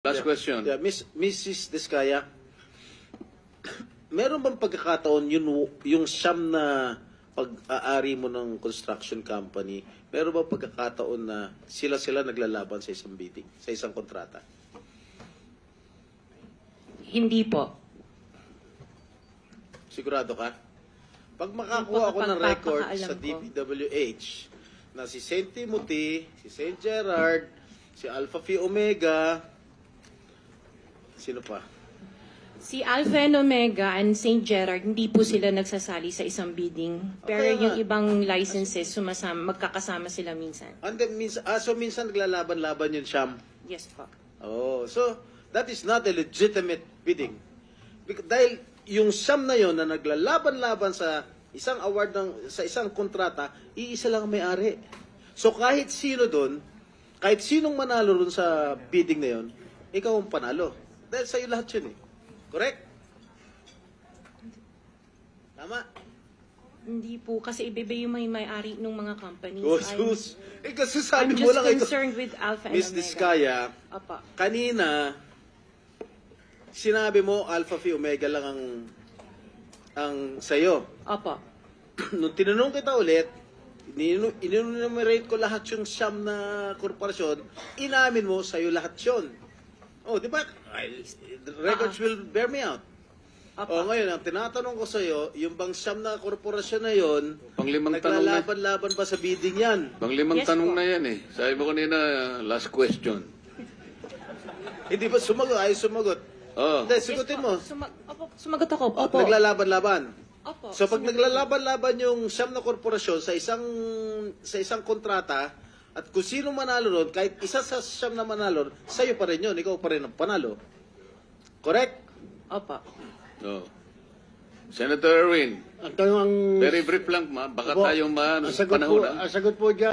Last question. Yeah, Mrs. Diskaya, meron bang pagkakataon yung siyam na pag-aari mo ng construction company, meron bang pagkakataon na sila naglalaban sa isang bidding, sa isang kontrata? Hindi po. Sigurado ka? Pag makakuha ako ng record sa Pagpapakaalam ko. DPWH na si St. Timothy, si St. Gerard, si Alpha Phi Omega, sino pa? Si Alpha and Omega and St. Gerard, hindi po sila nagsasali sa isang bidding. Pero Okay, yung nga. ibang licenses, magkakasama sila minsan. And then, so minsan naglalaban-laban yung siyam. Yes po. Oh, so that is not a legitimate bidding. Dahil yung siyam na yon na naglalaban-laban sa isang award sa isang kontrata, iisa lang ang may-ari. So kahit sino doon, kahit sinong manalo doon sa bidding na yon, ikaw ang panalo. Dahil sa'yo lahat yun eh. Correct? Tama? Hindi po, kasi iba yung may-ari ng mga companies. Oh, sus. Kasi sabi I'm mo just lang ito. concerned with Alpha and Miss Omega. Diskaya, Apa. kanina, sinabi mo Alpha Phi Omega lang ang sa'yo. Apa. Nung tinanong kita ulit, in-enumerate ko lahat yung siyam na korporasyon, inamin mo sa'yo lahat yun. Oh, di ba? The records will bear me out. Apa. Oh, ngayon, ang tinatanong ko sa'yo, yung bang siyam na korporasyon na yun, Panglimang tanong na. naglalaban-laban ba sa bidding yan? Panglimang Yes, tanong po. na yan eh. Sabi mo kanina, last question. Hindi ba sumagot? Ay, sumagot. Oh. Hindi, sagutin mo. Sumagot ako. Oh, Opo. naglalaban-laban. Opo. So pag naglalaban-laban yung siyam na korporasyon sa isang kontrata, at kung sino manalo ron, kahit isa sa siyam na manalo, sa'yo pa rin yun, ikaw pa rin ang panalo. Correct? Opo. Oh. Senator Erwin, Ang tanong ang very brief lang, baka Opo, tayong ang sagot po, panahon. ang sagot po dyan,